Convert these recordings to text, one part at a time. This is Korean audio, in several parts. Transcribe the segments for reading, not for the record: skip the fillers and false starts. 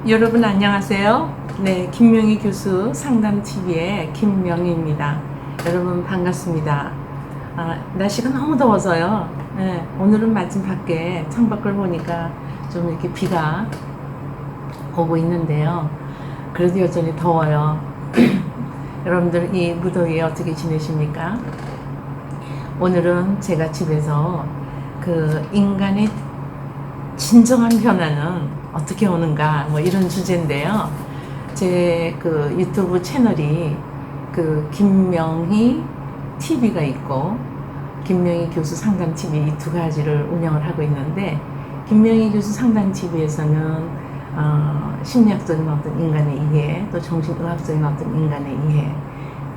여러분 안녕하세요. 네, 김명희 교수 상담TV의 김명희입니다. 여러분 반갑습니다. 날씨가 너무 더워서요. 네, 오늘은 마침 밖에 창밖을 보니까 좀 이렇게 비가 오고 있는데요. 그래도 여전히 더워요. 여러분들 이 무더위에 어떻게 지내십니까? 오늘은 제가 집에서 그 인간의 진정한 변화는 어떻게 오는가 뭐 이런 주제인데요. 제 그 유튜브 채널이 그 김명희 TV가 있고 김명희 교수 상담 TV 이 두 가지를 운영을 하고 있는데, 김명희 교수 상담 TV에서는 심리학적인 어떤 인간의 이해, 또 정신의학적인 어떤 인간의 이해,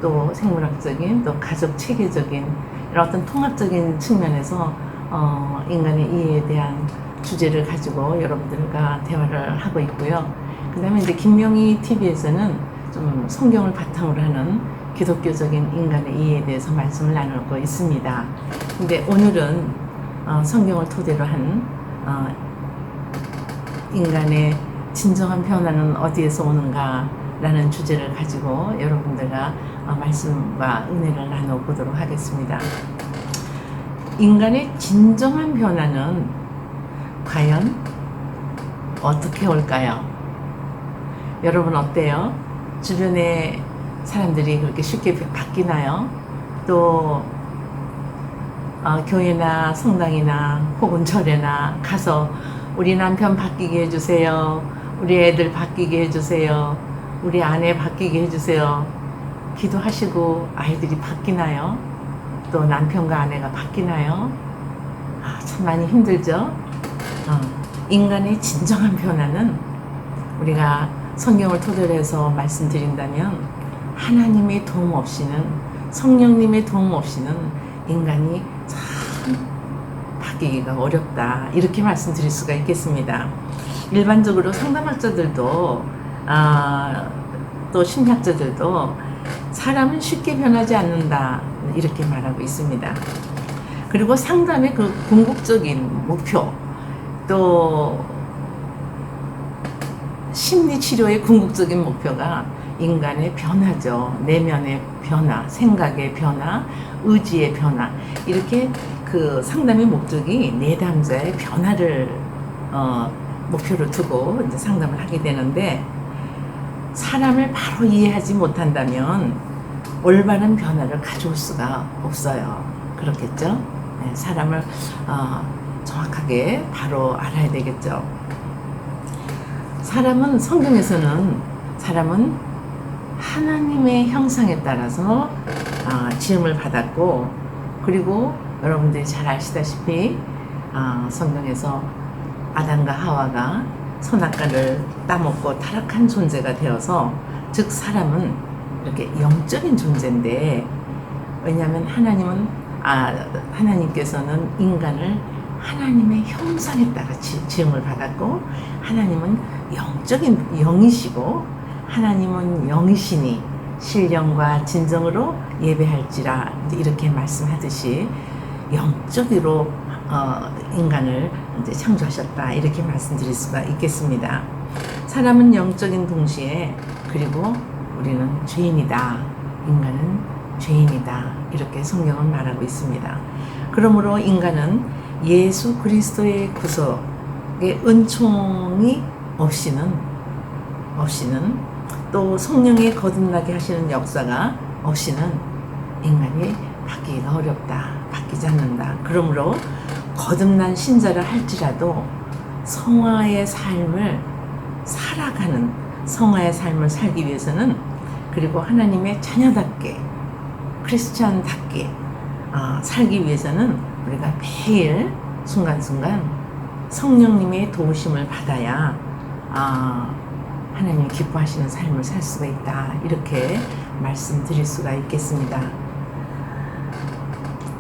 또 생물학적인, 또 가족 체계적인 이런 어떤 통합적인 측면에서 인간의 이해에 대한 주제를 가지고 여러분들과 대화를 하고 있고요. 그 다음에 이제 김명희 TV에서는 좀 성경을 바탕으로 하는 기독교적인 인간의 이해에 대해서 말씀을 나누고 있습니다. 근데 오늘은 성경을 토대로 한 인간의 진정한 변화는 어디에서 오는가 라는 주제를 가지고 여러분들과 말씀과 은혜를 나눠보도록 하겠습니다. 인간의 진정한 변화는 과연 어떻게 올까요? 여러분 어때요? 주변에 사람들이 그렇게 쉽게 바뀌나요? 또 교회나 성당이나 혹은 절에나 가서 우리 남편 바뀌게 해주세요, 우리 애들 바뀌게 해주세요, 우리 아내 바뀌게 해주세요 기도하시고 아이들이 바뀌나요? 또 남편과 아내가 바뀌나요? 참 많이 힘들죠? 인간의 진정한 변화는 우리가 성경을 토대로 해서 말씀드린다면 하나님의 도움 없이는, 성령님의 도움 없이는 인간이 참 바뀌기가 어렵다, 이렇게 말씀드릴 수가 있겠습니다. 일반적으로 상담학자들도 또 심리학자들도 사람은 쉽게 변하지 않는다, 이렇게 말하고 있습니다. 그리고 상담의 그 궁극적인 목표, 또 심리치료의 궁극적인 목표가 인간의 변화죠. 내면의 변화, 생각의 변화, 의지의 변화, 이렇게 그 상담의 목적이 내담자의 변화를 목표로 두고 이제 상담을 하게 되는데, 사람을 바로 이해하지 못한다면 올바른 변화를 가져올 수가 없어요. 그렇겠죠? 네, 사람을 정확하게 바로 알아야 되겠죠. 성경에서는 사람은 하나님의 형상에 따라서 지음을 받았고, 그리고 여러분들이 잘 아시다시피 성경에서 아담과 하와가 선악과를 따먹고 타락한 존재가 되어서, 즉 사람은 이렇게 영적인 존재인데, 왜냐하면 하나님께서는 인간을 하나님의 형상에 따라 지음을 받았고, 하나님은 영적인 영이시고 하나님은 영이시니 신령과 진정으로 예배할지라, 이렇게 말씀하듯이 영적으로 인간을 이제 창조하셨다, 이렇게 말씀드릴 수가 있겠습니다. 사람은 영적인 동시에, 그리고 우리는 죄인이다, 인간은 죄인이다, 이렇게 성경은 말하고 있습니다. 그러므로 인간은 예수 그리스도의 구속의 은총이 없이는, 또 성령의 거듭나게 하시는 역사가 없이는 인간이 바뀌기가 어렵다, 바뀌지 않는다. 그러므로 거듭난 신자를 할지라도 성화의 삶을 살기 위해서는, 그리고 하나님의 자녀답게, 크리스찬답게 살기 위해서는 우리가 매일 순간순간 성령님의 도우심을 받아야 하나님이 기뻐하시는 삶을 살 수가 있다, 이렇게 말씀드릴 수가 있겠습니다.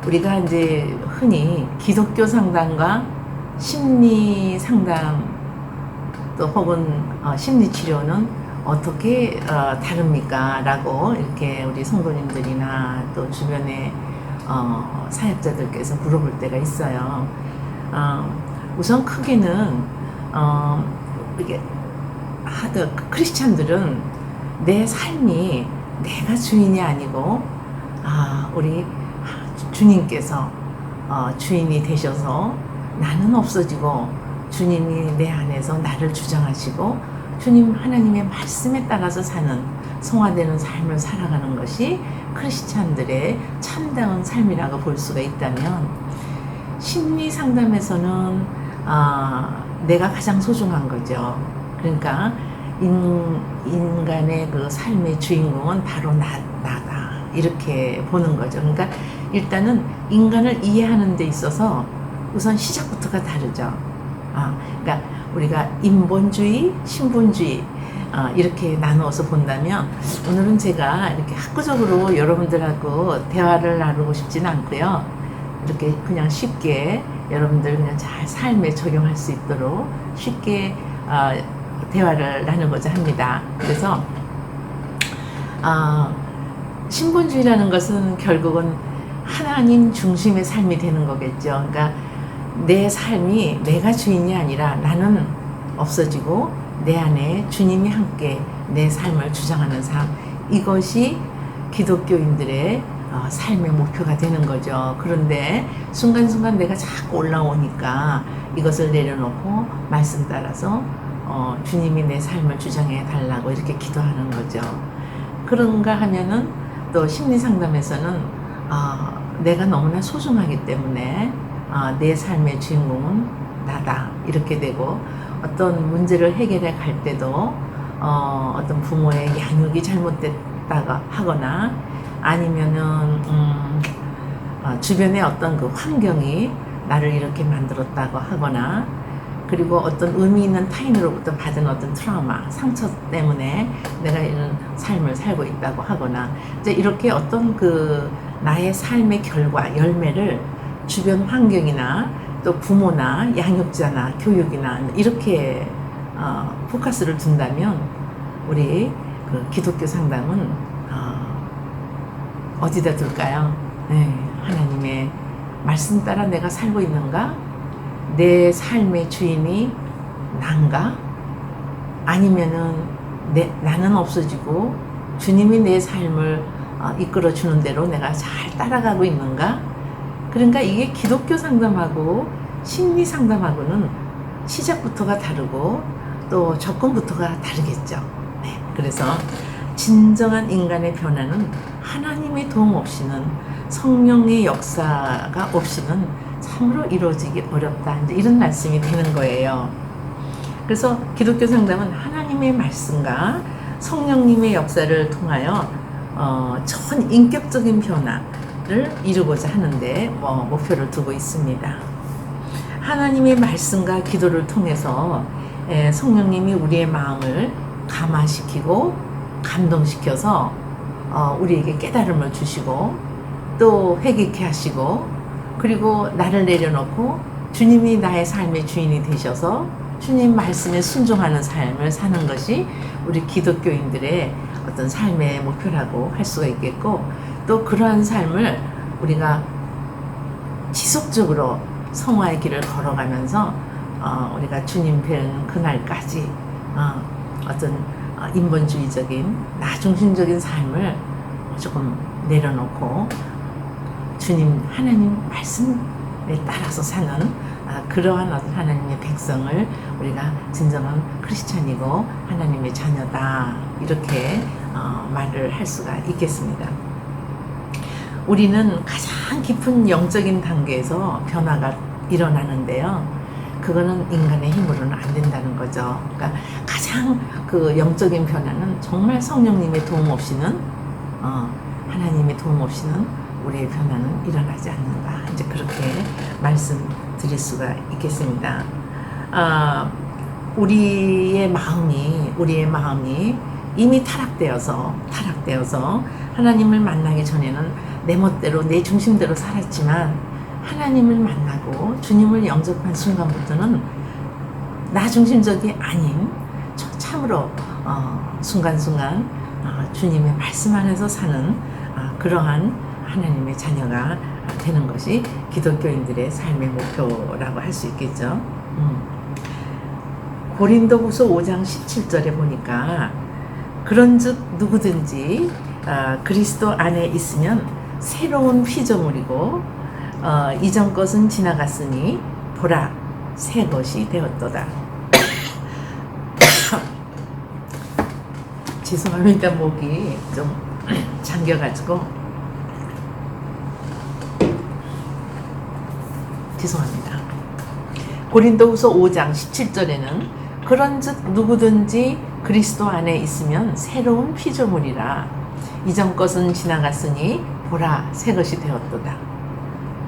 우리가 이제 흔히 기독교 상담과 심리 상담, 또 혹은 심리 치료는 어떻게 다릅니까? 라고 이렇게 우리 성도님들이나 또 주변에 사역자들께서 물어볼 때가 있어요. 우선 크게는 이게 크리스찬들은 내 삶이 내가 주인이 아니고 우리 주님께서 주인이 되셔서 나는 없어지고 주님이 내 안에서 나를 주장하시고 주님 하나님의 말씀에 따라서 사는 성화되는 삶을 살아가는 것이 크리스찬들의 참다운 삶이라고 볼 수가 있다면, 심리 상담에서는 내가 가장 소중한 거죠. 그러니까 인간의 그 삶의 주인공은 바로 나다 이렇게 보는 거죠. 그러니까 일단은 인간을 이해하는 데 있어서 우선 시작부터가 다르죠. 그러니까 우리가 인본주의, 신본주의 이렇게 나누어서 본다면, 오늘은 제가 이렇게 학구적으로 여러분들하고 대화를 나누고 싶지는 않고요. 이렇게 그냥 쉽게 여러분들 그냥 잘 삶에 적용할 수 있도록 쉽게 대화를 나누고자 합니다. 그래서 신본주의라는 것은 결국은 하나님 중심의 삶이 되는 거겠죠. 그러니까 내 삶이 내가 주인이 아니라 나는 없어지고 내 안에 주님이 함께 내 삶을 주장하는 삶, 이것이 기독교인들의 삶의 목표가 되는 거죠. 그런데 순간순간 내가 자꾸 올라오니까 이것을 내려놓고 말씀 따라서 주님이 내 삶을 주장해 달라고 이렇게 기도하는 거죠. 그런가 하면은 또 심리 상담에서는 내가 너무나 소중하기 때문에 내 삶의 주인공은 나다 이렇게 되고, 어떤 문제를 해결해 갈 때도 어떤 부모의 양육이 잘못됐다가 하거나 아니면은 주변의 어떤 그 환경이 나를 이렇게 만들었다고 하거나, 그리고 어떤 의미 있는 타인으로부터 받은 어떤 트라우마, 상처 때문에 내가 이런 삶을 살고 있다고 하거나, 이제 이렇게 어떤 그 나의 삶의 결과, 열매를 주변 환경이나 또 부모나 양육자나 교육이나 이렇게 포커스를 둔다면, 우리 그 기독교 상담은 어디다 둘까요? 하나님의 말씀 따라 내가 살고 있는가? 내 삶의 주인이 난가? 아니면은 나는 없어지고 주님이 내 삶을 이끌어 주는 대로 내가 잘 따라가고 있는가? 그러니까 이게 기독교 상담하고 심리 상담하고는 시작부터가 다르고 또 접근부터가 다르겠죠. 그래서 진정한 인간의 변화는 하나님의 도움 없이는, 성령의 역사가 없이는 참으로 이루어지기 어렵다, 이제 이런 말씀이 되는 거예요. 그래서 기독교 상담은 하나님의 말씀과 성령님의 역사를 통하여 전 인격적인 변화를 이루고자 하는데 목표를 두고 있습니다. 하나님의 말씀과 기도를 통해서 성령님이 우리의 마음을 감화시키고 감동시켜서 우리에게 깨달음을 주시고 또 회개케 하시고, 그리고 나를 내려놓고 주님이 나의 삶의 주인이 되셔서 주님 말씀에 순종하는 삶을 사는 것이 우리 기독교인들의 어떤 삶의 목표라고 할 수가 있겠고, 또 그러한 삶을 우리가 지속적으로 성화의 길을 걸어가면서 우리가 주님 뵈는 그날까지 어떤 인본주의적인 나 중심적인 삶을 조금 내려놓고 주님 하나님 말씀에 따라서 사는 그러한 어떤 하나님의 백성을 우리가 진정한 크리스찬이고 하나님의 자녀다, 이렇게 말을 할 수가 있겠습니다. 우리는 가장 깊은 영적인 단계에서 변화가 일어나는데요, 그거는 인간의 힘으로는 안 된다는 거죠. 그러니까 가장 그 영적인 변화는 정말 성령님의 도움 없이는, 하나님의 도움 없이는 우리의 변화는 일어나지 않는다, 이제 그렇게 말씀드릴 수가 있겠습니다. 우리의 마음이 이미 타락되어서 하나님을 만나기 전에는 내 멋대로 내 중심대로 살았지만, 하나님을 만나고 주님을 영접한 순간부터는 나 중심적이 아닌 참으로 순간순간 주님의 말씀 안에서 사는 그러한 하나님의 자녀가 되는 것이 기독교인들의 삶의 목표라고 할 수 있겠죠. 고린도후서 5장 17절에 보니까 그런즉 누구든지 그리스도 안에 있으면 새로운 피조물이고 이전 것은 지나갔으니 보라 새 것이 되었도다. 죄송합니다. 목이 좀 잠겨가지고 죄송합니다. 고린도후서 5장 17절에는 그런즉 누구든지 그리스도 안에 있으면 새로운 피조물이라 이전 것은 지나갔으니 보라 새 것이 되었도다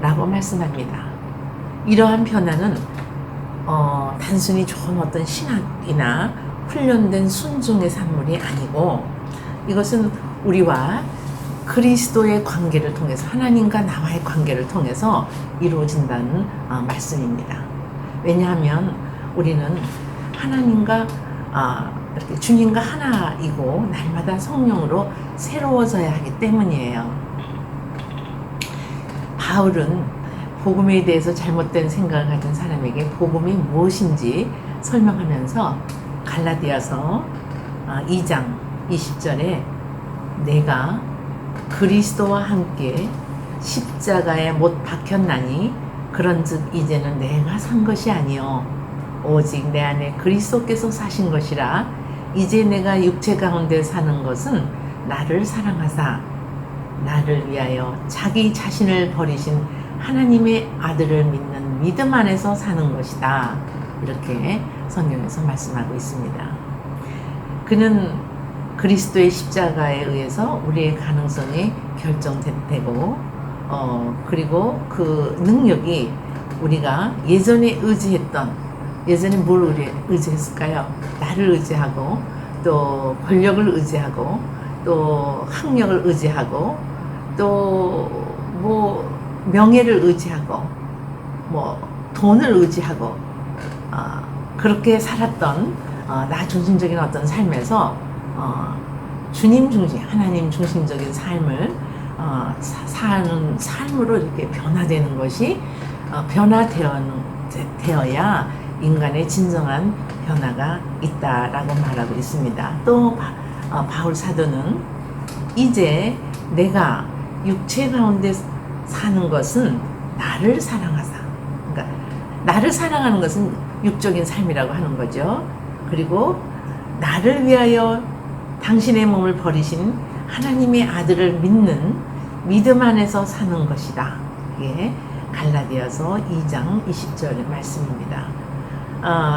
라고 말씀합니다. 이러한 변화는 단순히 좋은 어떤 신학이나 훈련된 순종의 산물이 아니고 이것은 우리와 그리스도의 관계를 통해서 하나님과 나와의 관계를 통해서 이루어진다는 말씀입니다. 왜냐하면 우리는 하나님과 이렇게 주님과 하나이고 날마다 성령으로 새로워져야 하기 때문이에요. 바울은 복음에 대해서 잘못된 생각을 가진 사람에게 복음이 무엇인지 설명하면서 갈라디아서 2장 20절에 내가 그리스도와 함께 십자가에 못 박혔나니 그런즉 이제는 내가 산 것이 아니요 오직 내 안에 그리스도께서 사신 것이라 이제 내가 육체 가운데 사는 것은 나를 사랑하사 나를 위하여 자기 자신을 버리신 하나님의 아들을 믿는 믿음 안에서 사는 것이다. 이렇게 성경에서 말씀하고 있습니다. 그는 그리스도의 십자가에 의해서 우리의 가능성이 결정되고 그리고 그 능력이 우리가 예전에 예전에 뭘 의지했을까요? 나를 의지하고 또 권력을 의지하고 또 학력을 의지하고 또 뭐 명예를 의지하고 뭐 돈을 의지하고 그렇게 살았던 나 중심적인 어떤 삶에서 주님 중심, 하나님 중심적인 삶을 사는 삶으로 이렇게 변화되는 것이 변화되어야 인간의 진정한 변화가 있다라고 말하고 있습니다. 또 바울 사도는 이제 내가 육체 가운데 사는 것은 나를 사랑하사, 그러니까 나를 사랑하는 것은 육적인 삶이라고 하는 거죠. 그리고 나를 위하여 당신의 몸을 버리신 하나님의 아들을 믿는 믿음 안에서 사는 것이다. 이게 갈라디아서 2장 20절의 말씀입니다.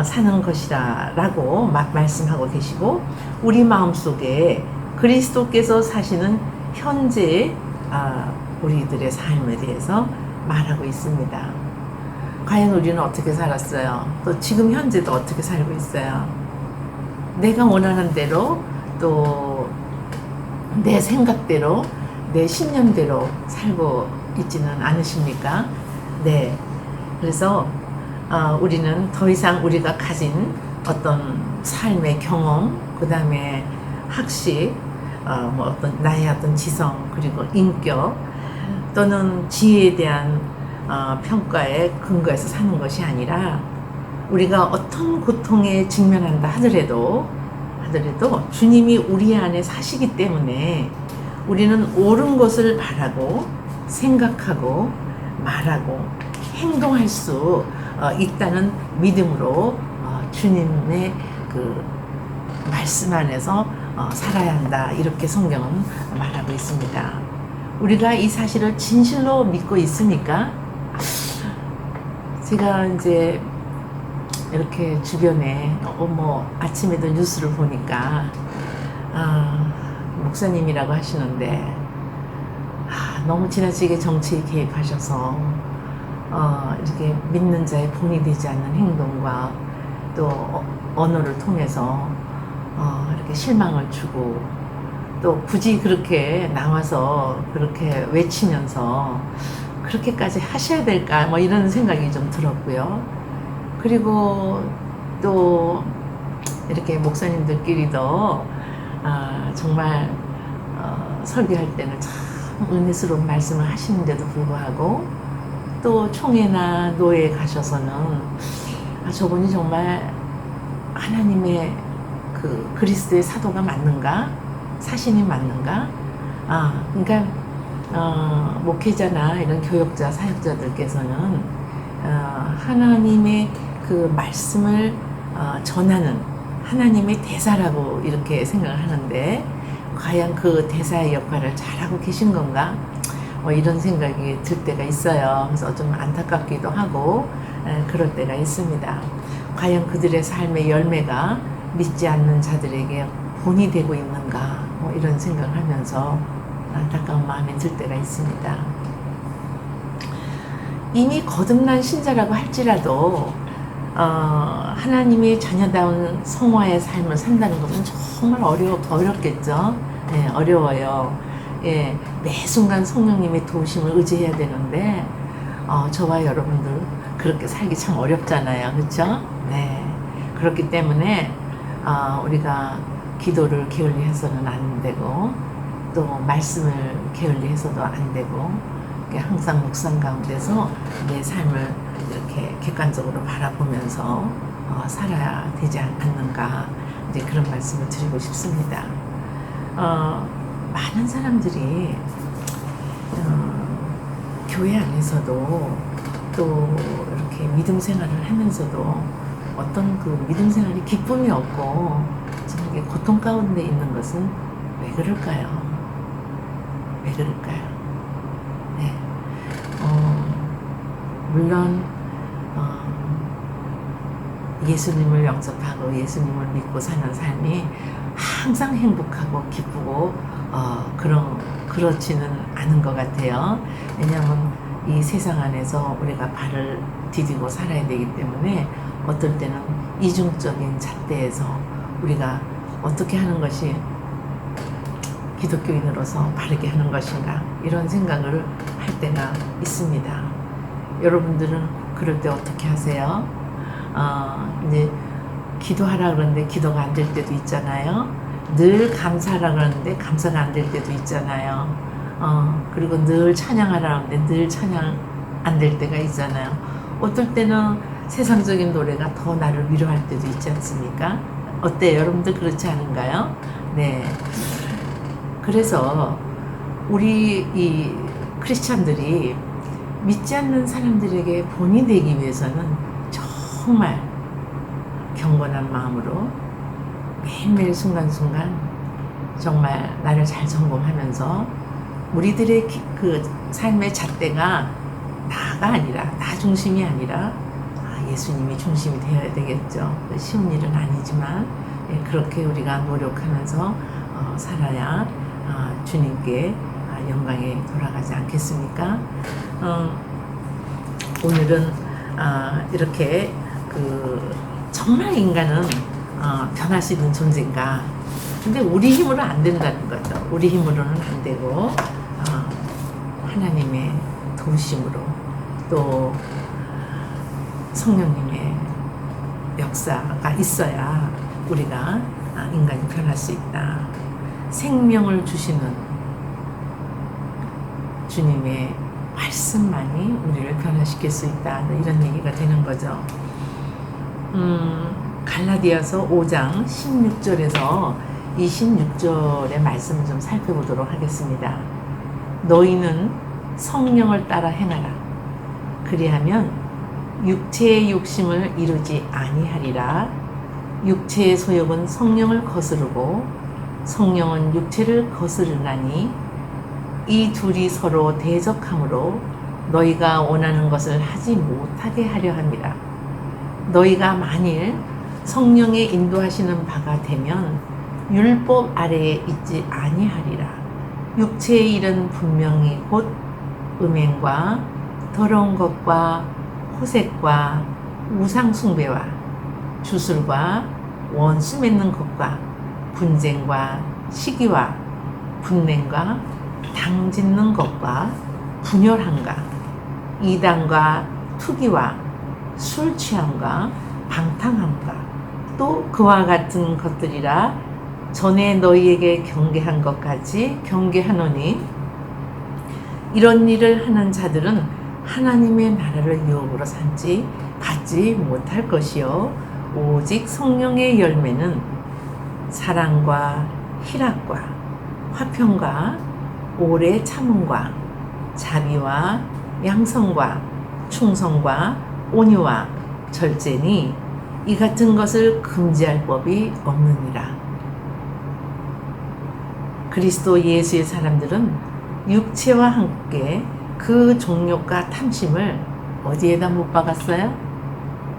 사는 것이다 라고 말씀하고 계시고 우리 마음속에 그리스도께서 사시는 현재의 우리들의 삶에 대해서 말하고 있습니다. 과연 우리는 어떻게 살았어요? 또 지금 현재도 어떻게 살고 있어요? 내가 원하는 대로 또 내 생각대로 내 신념대로 살고 있지는 않으십니까? 네. 그래서 우리는 더 이상 우리가 가진 어떤 삶의 경험, 그 다음에 학식, 뭐 어떤 나의 어떤 지성, 그리고 인격 또는 지혜에 대한 평가에 근거해서 사는 것이 아니라 우리가 어떤 고통에 직면한다 하더라도 주님이 우리 안에 사시기 때문에 우리는 옳은 것을 바라고 생각하고 말하고 행동할 수 있다는 믿음으로 주님의 그 말씀 안에서 살아야 한다. 이렇게 성경은 말하고 있습니다. 우리가 이 사실을 진실로 믿고 있습니까? 제가 이제 이렇게 주변에 뭐 아침에도 뉴스를 보니까 목사님이라고 하시는데 너무 지나치게 정치에 개입하셔서 이렇게 믿는 자의 본이 되지 않는 행동과 또 언어를 통해서 이렇게 실망을 주고 또 굳이 그렇게 나와서 그렇게 외치면서 그렇게까지 하셔야 될까 뭐 이런 생각이 좀 들었고요. 그리고 또 이렇게 목사님들끼리도 정말 설교할 때는 참 은혜스러운 말씀을 하시는데도 불구하고 또 총회나 노회에 가셔서는 저분이 정말 하나님의 그 그리스도의 사도가 맞는가? 사신이 맞는가? 그러니까 목회자나 이런 교역자, 사역자들께서는 하나님의 그 말씀을 전하는 하나님의 대사라고 이렇게 생각을 하는데 과연 그 대사의 역할을 잘하고 계신 건가? 이런 생각이 들 때가 있어요. 그래서 좀 안타깝기도 하고 그럴 때가 있습니다. 과연 그들의 삶의 열매가 믿지 않는 자들에게 본이 되고 있는가? 이런 생각을 하면서 안타까운 마음이 들 때가 있습니다. 이미 거듭난 신자라고 할지라도 하나님의 자녀다운 성화의 삶을 산다는 것은 정말 어렵겠죠. 네, 어려워요. 예, 매 순간 성령님의 도우심을 의지해야 되는데 저와 여러분들 그렇게 살기 참 어렵잖아요. 그렇죠? 네. 그렇기 때문에 우리가 기도를 게을리해서는 안 되고 또 말씀을 게을리해서도 안 되고 항상 묵상 가운데서 내 삶을 이렇게 객관적으로 바라보면서 살아야 되지 않는가 이제 그런 말씀을 드리고 싶습니다. 많은 사람들이 교회 안에서도 또 이렇게 믿음 생활을 하면서도 어떤 그 믿음 생활이 기쁨이 없고 좀 이게 고통 가운데 있는 것은 왜 그럴까요? 왜 그럴까요? 네. 물론 예수님을 영접하고 예수님을 믿고 사는 삶이 항상 행복하고 기쁘고 그렇지는 않은 것 같아요. 왜냐하면 이 세상 안에서 우리가 발을 디디고 살아야 되기 때문에 어떨 때는 이중적인 잣대에서 우리가 어떻게 하는 것이 기독교인으로서 바르게 하는 것인가 이런 생각을 할 때가 있습니다. 여러분들은 그럴 때 어떻게 하세요? 이제 기도하라 그러는데 기도가 안 될 때도 있잖아요. 늘 감사하라 그러는데 감사가 안 될 때도 있잖아요. 그리고 늘 찬양하라 그러는데 늘 찬양 안 될 때가 있잖아요. 어떨 때는 세상적인 노래가 더 나를 위로할 때도 있지 않습니까? 어때요? 여러분들 그렇지 않은가요? 네. 그래서 우리 이 크리스찬들이 믿지 않는 사람들에게 본이 되기 위해서는 정말 경건한 마음으로 매일매일 순간순간 정말 나를 잘 점검하면서 우리들의 그 삶의 잣대가 나가 아니라 나 중심이 아니라 예수님이 중심이 되어야 되겠죠. 쉬운 일은 아니지만 그렇게 우리가 노력하면서 살아야 주님께 영광에 돌아가지 않겠습니까? 오늘은 이렇게 정말 인간은 변할 수 있는 존재인가? 근데 우리 힘으로 안 된다는 거죠. 우리 힘으로는 안 되고 하나님의 도우심으로 또 성령님의 역사가 있어야 우리가 인간이 변할 수 있다. 생명을 주시는 주님의 말씀만이 우리를 변화시킬 수 있다. 이런 얘기가 되는 거죠. 갈라디아서 5장 16절에서 26절의 말씀을 좀 살펴보도록 하겠습니다. 너희는 성령을 따라 행하라. 그리하면 육체의 욕심을 이루지 아니하리라. 육체의 소욕은 성령을 거스르고 성령은 육체를 거스르나니 이 둘이 서로 대적하므로 너희가 원하는 것을 하지 못하게 하려 함이라. 너희가 만일 성령의 인도하시는 바가 되면 율법 아래에 있지 아니하리라. 육체의 일은 분명히 곧 음행과 더러운 것과 호색과 우상숭배와 주술과 원수 맺는 것과 분쟁과 시기와 분냄과 당 짓는 것과 분열함과 이단과 투기와 술 취함과 방탕함과 또 그와 같은 것들이라. 전에 너희에게 경계한 것까지 경계하노니 이런 일을 하는 자들은 하나님의 나라를 유업으로 받지 못할 것이요 오직 성령의 열매는 사랑과 희락과 화평과 오래 참음과 자비와 양성과 충성과 온유와 절제니 이 같은 것을 금지할 법이 없느니라. 그리스도 예수의 사람들은 육체와 함께 그 종욕과 탐심을 어디에다 못 박았어요?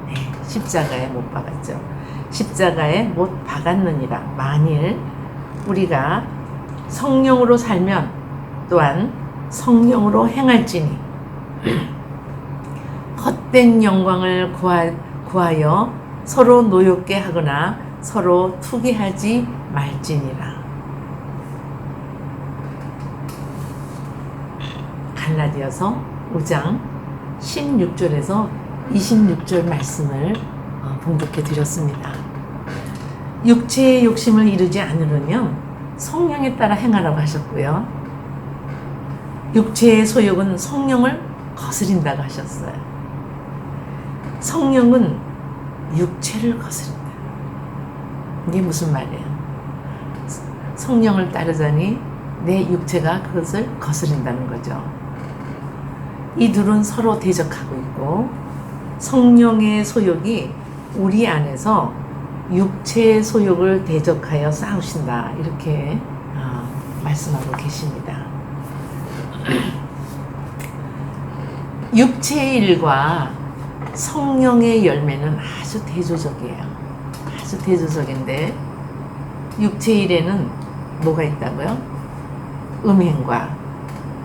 네, 십자가에 못 박았죠. 십자가에 못 박았느니라. 만일 우리가 성령으로 살면 또한 성령으로 행할지니 헛된 영광을 구하여 서로 노엽게 하거나 서로 투기하지 말지니라. 갈라디아서 5장 16절에서 26절 말씀을 봉독해 드렸습니다. 육체의 욕심을 이루지 않으려면 성령에 따라 행하라고 하셨고요. 육체의 소욕은 성령을 거스린다고 하셨어요. 성령은 육체를 거스린다. 이게 무슨 말이에요? 성령을 따르자니 내 육체가 그것을 거스린다는 거죠. 이 둘은 서로 대적하고 있고 성령의 소욕이 우리 안에서 육체의 소욕을 대적하여 싸우신다. 이렇게 말씀하고 계십니다. 육체의 일과 성령의 열매는 아주 대조적이에요. 아주 대조적인데 육체의 일에는 뭐가 있다고요? 음행과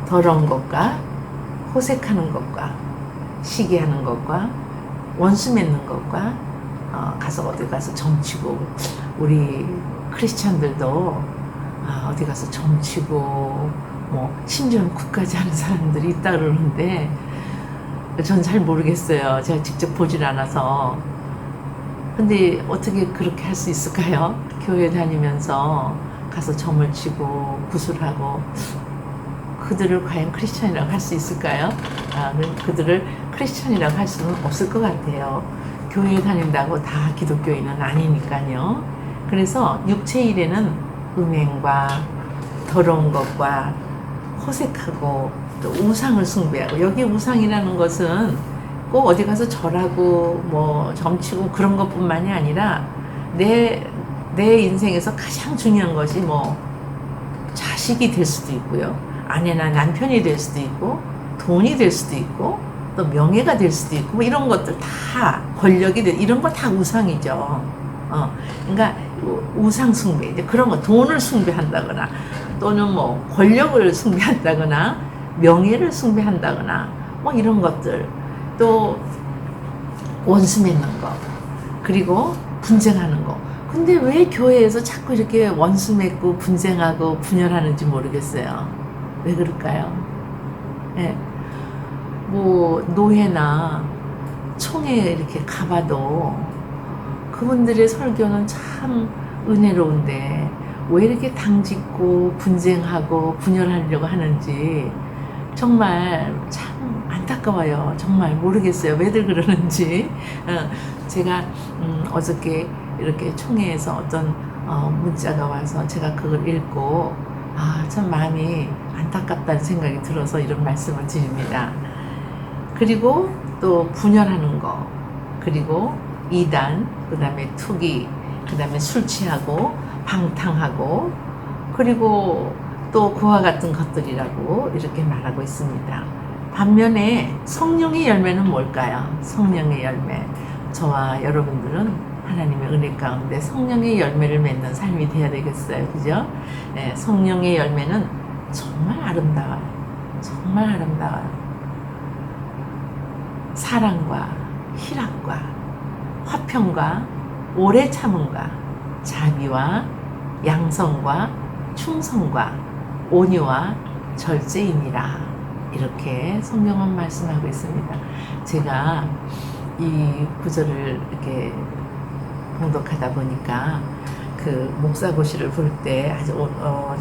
더러운 것과 호색하는 것과 시기하는 것과 원수 맺는 것과 가서 어디 가서 점치고, 우리 크리스찬들도 어디 가서 점치고 뭐 심지어는 굿까지 하는 사람들이 있다 그러는데 전 잘 모르겠어요. 제가 직접 보질 않아서. 근데 어떻게 그렇게 할 수 있을까요? 교회 다니면서 가서 점을 치고 구슬하고, 그들을 과연 크리스찬이라고 할 수 있을까요? 그들을 크리스찬이라고 할 수는 없을 것 같아요. 교회에 다닌다고 다 기독교인은 아니니까요. 그래서 육체 일에는 음행과 더러운 것과 호색하고 또 우상을 숭배하고, 여기 우상이라는 것은 꼭 어디 가서 절하고 뭐 점치고 그런 것뿐만이 아니라 내 인생에서 가장 중요한 것이 뭐 자식이 될 수도 있고요, 아내나 남편이 될 수도 있고, 돈이 될 수도 있고, 또 명예가 될 수도 있고, 뭐 이런 것들 다, 권력이 이런 거 다 우상이죠. 그러니까 우상 숭배, 이제 그런 거, 돈을 숭배한다거나 또는 뭐 권력을 숭배한다거나 명예를 숭배한다거나 뭐 이런 것들, 또 원수 맺는 거, 그리고 분쟁하는 거. 근데 왜 교회에서 자꾸 이렇게 원수 맺고 분쟁하고 분열하는지 모르겠어요. 왜 그럴까요? 예. 뭐 노회나 총회 이렇게 가봐도 그분들의 설교는 참 은혜로운데 왜 이렇게 당짓고 분쟁하고 분열하려고 하는지 정말 참 안타까워요. 정말 모르겠어요. 왜들 그러는지. 제가 어저께 이렇게 총회에서 어떤 문자가 와서 제가 그걸 읽고 참 마음이 안타깝다는 생각이 들어서 이런 말씀을 드립니다. 그리고 또 분열하는 거, 그리고 이단, 그 다음에 투기, 그 다음에 술 취하고 방탕하고, 그리고 또 그와 같은 것들이라고 이렇게 말하고 있습니다. 반면에 성령의 열매는 뭘까요? 성령의 열매. 저와 여러분들은 하나님의 은혜 가운데 성령의 열매를 맺는 삶이 되어야 되겠어요. 그죠? 네, 성령의 열매는 정말 아름다워요. 정말 아름다워요. 사랑과 희락과 화평과 오래 참음과 자비와 양성과 충성과 온유와 절제임이라. 이렇게 성경은 말씀하고 있습니다. 제가 이 구절을 이렇게 봉독하다 보니까 그 목사고시를 볼 때 아주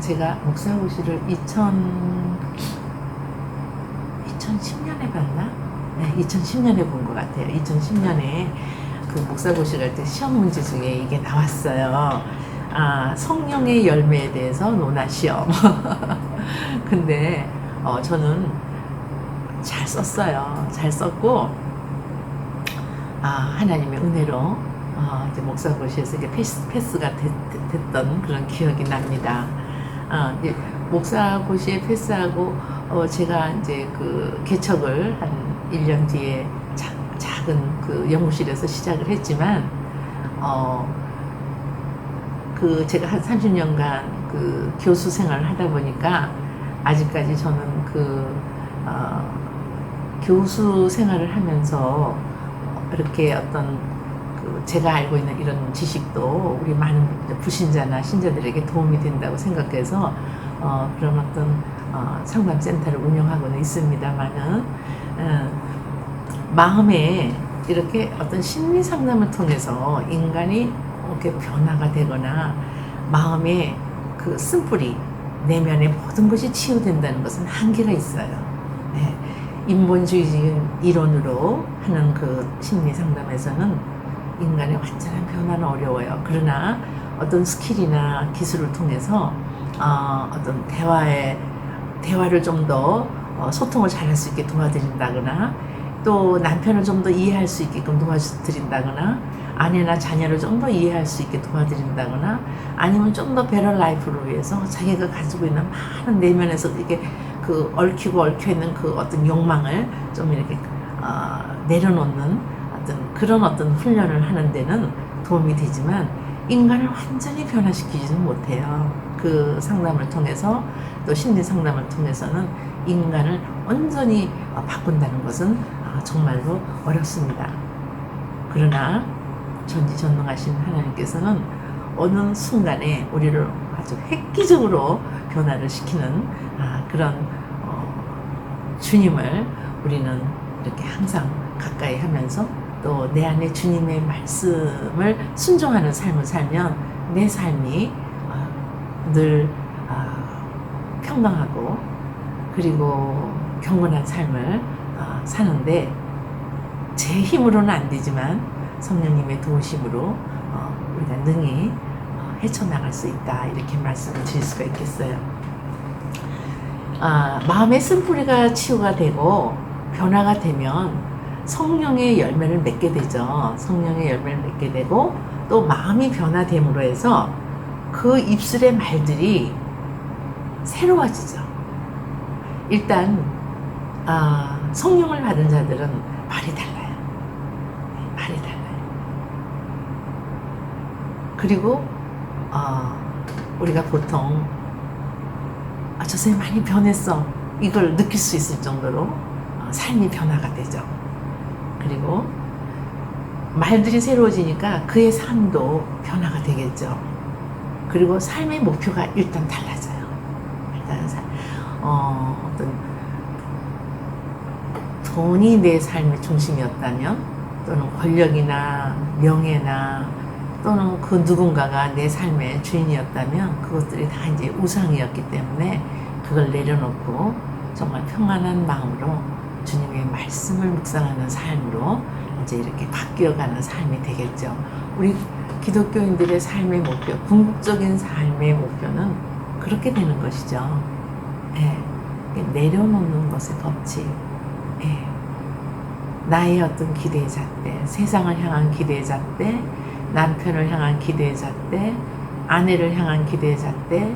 제가 목사고시를 2010년에 봤나? 네, 2010년에 본 것 같아요. 2010년에 그 목사고시 갈 때 시험 문제 중에 이게 나왔어요. 성령의 열매에 대해서 논하 시험. 근데 저는 잘 썼어요. 잘 썼고 하나님의 은혜로 이제 목사고시에서 이게 패스가 됐던 그런 기억이 납니다. 이제 목사고시에 패스하고 제가 이제 그 개척을 한 1년 뒤에 작은 그 연구실에서 시작을 했지만 그 제가 한 30년간 그 교수 생활을 하다 보니까 아직까지 저는 그 교수 생활을 하면서 이렇게 어떤 그 제가 알고 있는 이런 지식도 우리 많은 불신자나 신자들에게 도움이 된다고 생각해서 그런 어떤 상담센터를 운영하고는 있습니다만은 마음에 이렇게 어떤 심리 상담을 통해서 인간이 이렇게 변화가 되거나 마음에 그 쓴뿌리 내면의 모든 것이 치유된다는 것은 한계가 있어요. 네. 인본주의적인 이론으로 하는 그 심리 상담에서는 인간의 완전한 변화는 어려워요. 그러나 어떤 스킬이나 기술을 통해서 어떤 대화를 좀 더 소통을 잘할 수 있게 도와드린다거나 또 남편을 좀 더 이해할 수 있게끔 도와드린다거나 아내나 자녀를 좀 더 이해할 수 있게 도와드린다거나 아니면 좀 더 베러 라이프를 위해서 자기가 가지고 있는 많은 내면에서 이게 그 얽혀있는 그 어떤 욕망을 좀 이렇게 내려놓는 그런 어떤 훈련을 하는 데는 도움이 되지만 인간을 완전히 변화시키지는 못해요. 그 상담을 통해서 또 심리 상담을 통해서는 인간을 온전히 바꾼다는 것은 정말로 어렵습니다. 그러나 전지전능하신 하나님께서는 어느 순간에 우리를 아주 획기적으로 변화를 시키는 그런 주님을 우리는 이렇게 항상 가까이 하면서 또 내 안에 주님의 말씀을 순종하는 삶을 살면 내 삶이 늘 평강하고 그리고 경건한 삶을 사는데 제 힘으로는 안 되지만 성령님의 도우심으로 우리가 능히 헤쳐나갈 수 있다 이렇게 말씀을 드릴 수가 있겠어요. 마음의 쓴뿌리가 치유가 되고 변화가 되면 성령의 열매를 맺게 되죠. 성령의 열매를 맺게 되고 또 마음이 변화됨으로 해서 그 입술의 말들이 새로워지죠. 일단 성령을 받은 자들은 말이 달라요. 말이 달라요. 그리고 우리가 보통 저 사람이 많이 변했어 이걸 느낄 수 있을 정도로 삶이 변화가 되죠. 그리고 말들이 새로워지니까 그의 삶도 변화가 되겠죠. 그리고 삶의 목표가 일단 달라져요. 일단 어떤 돈이 내 삶의 중심이었다면 또는 권력이나 명예나 또는 그 누군가가 내 삶의 주인이었다면 그것들이 다 이제 우상이었기 때문에 그걸 내려놓고 정말 평안한 마음으로 주님의 말씀을 묵상하는 삶으로 이제 이렇게 바뀌어가는 삶이 되겠죠. 우리 기독교인들의 삶의 목표, 궁극적인 삶의 목표는 그렇게 되는 것이죠. 예, 내려놓는 것의 법칙. 예, 나의 어떤 기대의 잣대, 세상을 향한 기대의 잣대, 남편을 향한 기대의 잣대, 아내를 향한 기대의 잣대,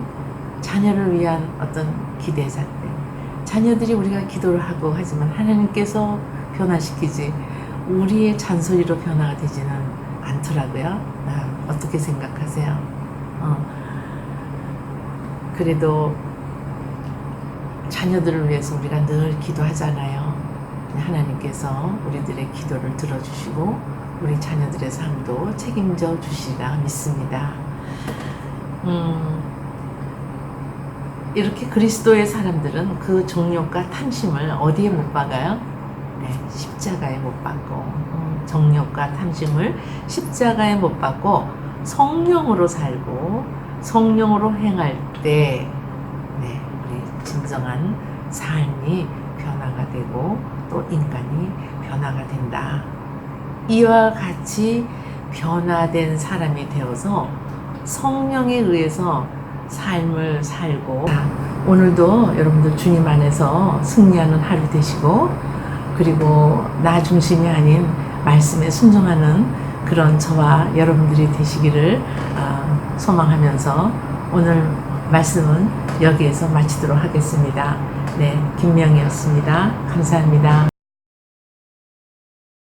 자녀를 위한 어떤 기대의 잣대. 자녀들이 우리가 기도를 하고 하지만 하나님께서 변화시키지 우리의 잔소리로 변화가 되지는 않더라고요. 어떻게 생각하세요? 그래도 자녀들을 위해서 우리가 늘 기도하잖아요. 하나님께서 우리들의 기도를 들어주시고 우리 자녀들의 삶도 책임져 주시리라 믿습니다. 이렇게 그리스도의 사람들은 그 정욕과 탐심을 어디에 못 박아요? 네, 십자가에 못 박고 정욕과 탐심을 십자가에 못 박고 성령으로 살고 성령으로 행할 때 네, 우리 진정한 삶이 변화가 되고 또 인간이 변화가 된다. 이와 같이 변화된 사람이 되어서 성령에 의해서 삶을 살고, 오늘도 여러분들 주님 안에서 승리하는 하루 되시고, 그리고 나 중심이 아닌 말씀에 순종하는 그런 저와 여러분들이 되시기를 소망하면서 오늘 말씀은 여기에서 마치도록 하겠습니다. 네, 김명희였습니다. 감사합니다.